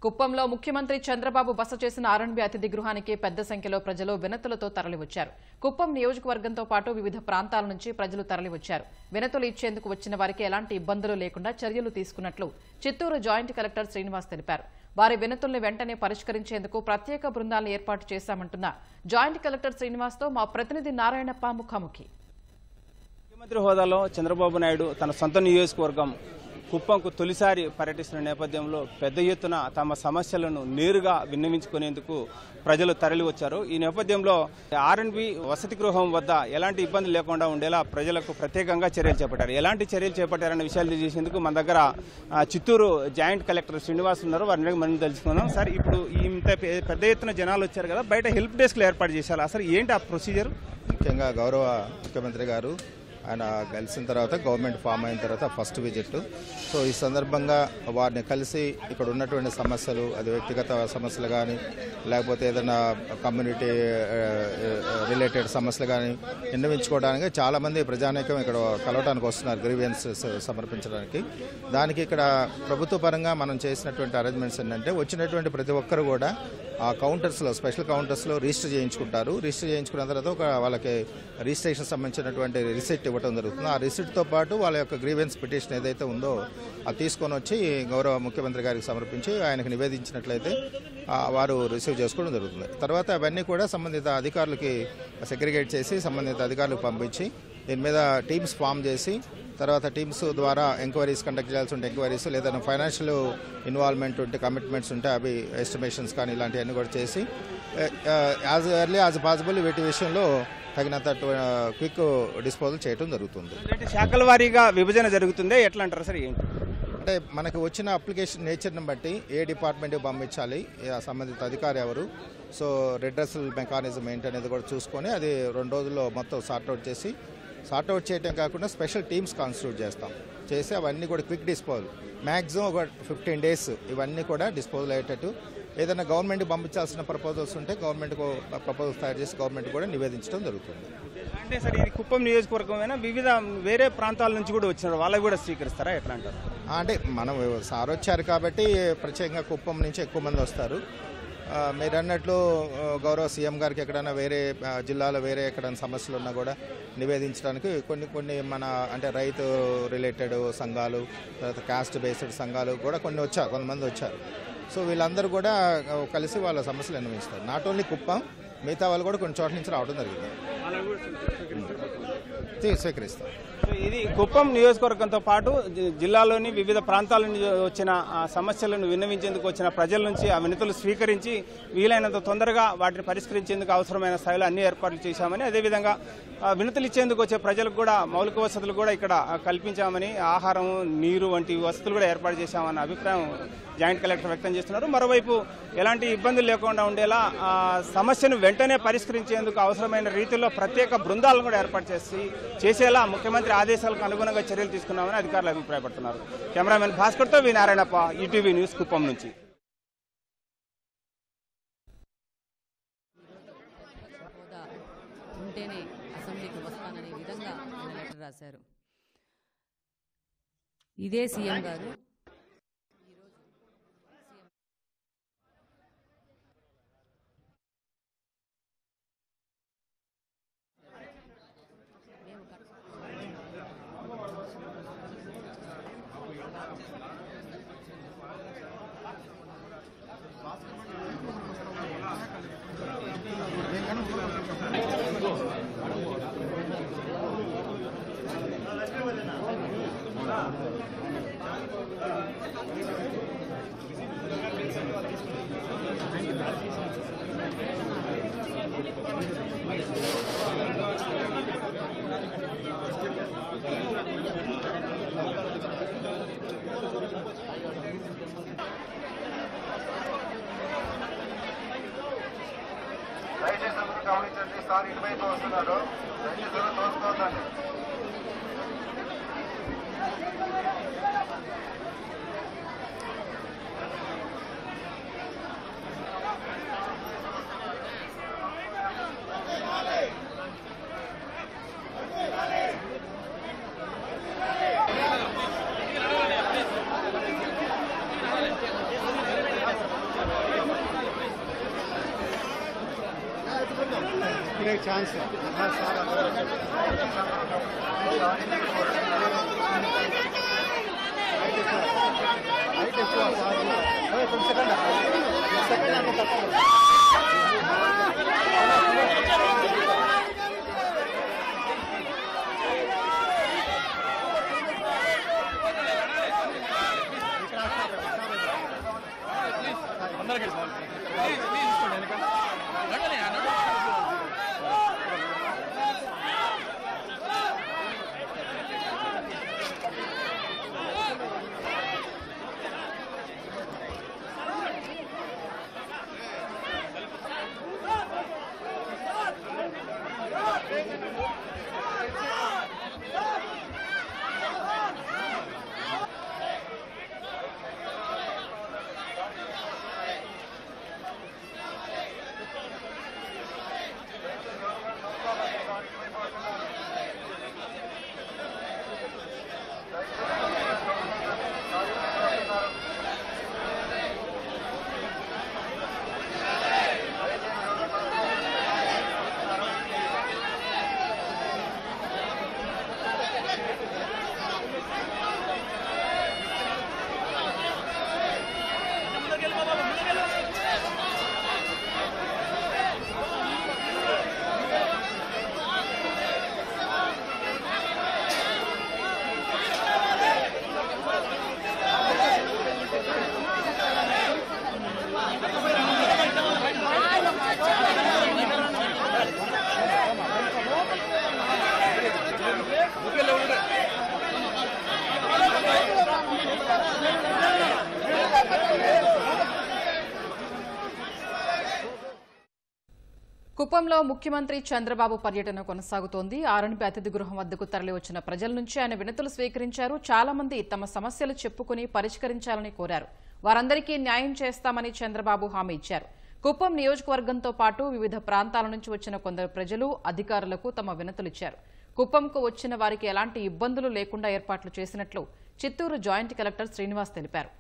కుప్పంలో ముఖ్యమంత్రి చంద్రబాబు బస చేసిన ఆర్ఎండ్బీ అతిథి గృహానికి పెద్ద సంఖ్యలో ప్రజలు వినతులతో తరలివచ్చారు. కుప్పం నియోజకవర్గంతో పాటు వివిధ ప్రాంతాల నుంచి ప్రజలు తరలివచ్చారు. వినతులు ఇచ్చేందుకు వచ్చిన వారికి ఎలాంటి ఇబ్బందులు లేకుండా చర్యలు తీసుకున్నట్లు చిత్తూరు జాయింట్ కలెక్టర్ శ్రీనివాస్ తెలిపారు. వారి వినతుల్ని వెంటనే పరిష్కరించేందుకు ప్రత్యేక బృందాలను ఏర్పాటు చేశామంటున్న జాయింట్ కలెక్టర్ శ్రీనివాస్తో మా ప్రతినిధి నారాయణప్ప ముఖాముఖి. ముఖ్యమంత్రి హోదాలో చంద్రబాబు నాయుడు తన సొంత నియోజకవర్గం కుప్పంకు తొలిసారి పర్యటిస్తున్న నేపథ్యంలో పెద్ద ఎత్తున తమ సమస్యలను నేరుగా విన్నవించుకునేందుకు ప్రజలు తరలివచ్చారు. ఈ నేపథ్యంలో ఆర్ఎండ్బీ వసతి గృహం వద్ద ఎలాంటి ఇబ్బంది లేకుండా ఉండేలా ప్రజలకు ప్రత్యేకంగా చర్యలు చేపట్టారు. ఎలాంటి చర్యలు చేపట్టారన్న విషయాలు చేసేందుకు మన దగ్గర చిత్తూరు జాయింట్ కలెక్టర్ శ్రీనివాస్ ఉన్నారు. వారిని మనం తెలుసుకుందాం. సార్, ఇప్పుడు ఇంత పెద్ద ఎత్తున జనాలు వచ్చారు కదా, బయట హెల్ప్ డెస్క్లు ఏర్పాటు చేశారు. అసలు ఏంటి ఆ ప్రొసీజర్? ముఖ్యంగా గౌరవ ముఖ్యమంత్రి గారు ఆయన కలిసిన తర్వాత గవర్నమెంట్ ఫామ్ అయిన తర్వాత ఫస్ట్ విజిట్. సో ఈ సందర్భంగా వారిని కలిసి ఇక్కడ ఉన్నటువంటి సమస్యలు, అది వ్యక్తిగత సమస్యలు కానీ లేకపోతే ఏదైనా కమ్యూనిటీ రిలేటెడ్ సమస్యలు కానీ విన్నవించుకోవడానికి చాలామంది ప్రజానీకం ఇక్కడ కలవడానికి వస్తున్నారు, గ్రీవెన్స్ సమర్పించడానికి. దానికి ఇక్కడ ప్రభుత్వ పరంగా మనం చేసినటువంటి అరేంజ్మెంట్స్ ఏంటంటే వచ్చినటువంటి ప్రతి ఒక్కరు కూడా ఆ కౌంటర్స్లో, స్పెషల్ కౌంటర్స్లో రిజిస్టర్ చేయించుకుంటారు. రిజిస్టర్ చేయించుకున్న తర్వాత వాళ్ళకి రిజిస్ట్రేషన్ సంబంధించినటువంటి రిసిప్ట్ ఇవ్వడం జరుగుతుంది. ఆ రిసిప్ట్తో పాటు వాళ్ళ యొక్క గ్రీవెన్స్ పిటిషన్ ఏదైతే ఉందో అది తీసుకొని వచ్చి గౌరవ ముఖ్యమంత్రి గారికి సమర్పించి ఆయనకు నివేదించినట్లయితే వారు రిసీవ్ చేసుకోవడం జరుగుతుంది. తర్వాత అవన్నీ కూడా సంబంధిత అధికారులకి సెగ్రిగేట్ చేసి సంబంధిత అధికారులకు పంపించి దీని మీద టీమ్స్ ఫామ్ చేసి తర్వాత టీమ్స్ ద్వారా ఎంక్వైరీస్ కండక్ట్ చేయాల్సి ఉంటే ఎంక్వైరీస్, లేదా ఫైనాన్షియల్ ఇన్వాల్వ్మెంట్ ఉంటే, కమిట్మెంట్స్ ఉంటే అవి ఎస్టిమేషన్స్ కానీ ఇలాంటివన్నీ కూడా చేసి యాజ్ ఎర్లీ యాజ్ పాసిబుల్ వీటి విషయంలో తగినంత క్విక్ డిస్పోజల్ చేయడం జరుగుతుంది. శాఖల వారీగా విభజన జరుగుతుందే ఎట్లా అంటారు సార్? ఏంటి అంటే మనకి వచ్చిన అప్లికేషన్ నేచర్ని బట్టి ఏ డిపార్ట్మెంట్కి పంపించాలి, సంబంధిత అధికారి ఎవరు, సో రెడ్రెసల్ మెకానిజం ఏంటనేది కూడా చూసుకొని అది 2 రోజుల్లో మొత్తం సార్ట్అవుట్ చేసి, సార్ట్అవుట్ చేయటం కాకుండా స్పెషల్ టీమ్స్ కాన్స్టిట్యూట్ చేసి అవన్నీ కూడా క్విక్ డిస్పోజల్ మ్యాక్సిమం ఒక 15 days ఇవన్నీ కూడా డిస్పోజల్ అయ్యేటట్టు. ఏదైనా గవర్నమెంట్కి పంపించాల్సిన ప్రపోజల్స్ ఉంటే గవర్నమెంట్కు ప్రపోజల్స్ తయారు చేసి గవర్నమెంట్ కూడా నివేదించడం జరుగుతుంది. అంటే సార్, ఇది కుప్పం నియోజకవర్గమైనా వివిధ వేరే ప్రాంతాల నుంచి కూడా వచ్చినారు, వాళ్ళకి కూడా స్వీకరిస్తారా ఎట్లా అంటారు? అంటే మనం సార్ వచ్చారు కాబట్టి ప్రత్యేకంగా కుప్పం నుంచి ఎక్కువ మంది వస్తారు. మీరు అన్నట్లు గౌరవ సీఎం గారికి ఎక్కడైనా వేరే జిల్లాలో వేరే ఎక్కడైనా సమస్యలు ఉన్నా కూడా నివేదించడానికి కొన్ని మన అంటే రైతు రిలేటెడ్ సంఘాలు, తర్వాత కాస్ట్ బేస్డ్ సంఘాలు కూడా కొంతమంది వచ్చారు. సో వీళ్ళందరూ కూడా కలిసి వాళ్ళ సమస్యలు విన్నవిస్తారు. నాట్ ఓన్లీ కుప్పం, మిగతా వాళ్ళు కూడా కొన్ని చోట్ల నుంచి రావడం జరిగింది, స్వీకరిస్తారు. ఇది కుప్పం నియోజకవర్గంతో పాటు జిల్లాలోని వివిధ ప్రాంతాల నుంచి వచ్చిన సమస్యలను విన్నవించేందుకు వచ్చిన ప్రజల నుంచి ఆ వినతులు స్వీకరించి వీలైనంత తొందరగా వాటిని పరిష్కరించేందుకు అవసరమైన స్థాయిలో అన్ని ఏర్పాట్లు చేశామని, అదేవిధంగా వినతులు ఇచ్చేందుకు వచ్చే ప్రజలకు కూడా మౌలిక వసతులు కూడా ఇక్కడ కల్పించామని, ఆహారం, నీరు వంటి వసతులు కూడా ఏర్పాటు చేశామన్న అభిప్రాయం జాయింట్ కలెక్టర్ వ్యక్తం చేస్తున్నారు. మరోవైపు ఎలాంటి ఇబ్బందులు లేకుండా ఉండేలా సమస్యను వెంటనే పరిష్కరించేందుకు అవసరమైన రీతిలో ప్రత్యేక బృందాలను కూడా ఏర్పాటు చేసేలా ముఖ్యమంత్రి ఆదేశాలకు అనుగుణంగా చర్యలు తీసుకున్నామని అధికారులు అభిప్రాయపడుతున్నారు. కెమెరామెన్ భాస్కర్తో వి నారాయణప్ప, ఈటీవీ న్యూస్, కుప్పం నుంచి. ఉంటేనే అసెంబ్లీకి వస్తాననే విధంగా ఆయన లెటర్ రాశారు. ఇదే సీఎం గారు దయచేసి గమనించండి, సార్ ఇటువైపు వస్తున్నారు, దయచేసి తోసుకోవద్దండి. ఛాన్స్ కుప్పంలో ముఖ్యమంత్రి చంద్రబాబు పర్యటన కొనసాగుతోంది. ఆర్ఎన్బి అతిథి గృహం వద్దకు తరలివచ్చిన ప్రజల నుంచి ఆయన వినతులు స్వీకరించారు. చాలా మంది తమ సమస్యలు చెప్పుకుని పరిష్కరించాలని కోరారు. వారందరికీ న్యాయం చేస్తామని చంద్రబాబు హామీ ఇచ్చారు. కుప్పం నియోజకవర్గంతో పాటు వివిధ ప్రాంతాల నుంచి వచ్చిన కొందరు ప్రజలు అధికారులకు తమ వినతులిచ్చారు. కుప్పంకు వచ్చిన వారికి ఎలాంటి ఇబ్బందులు లేకుండా ఏర్పాట్లు చేసినట్లు చిత్తూరు జాయింట్ కలెక్టర్ శ్రీనివాస్ తెలిపారు.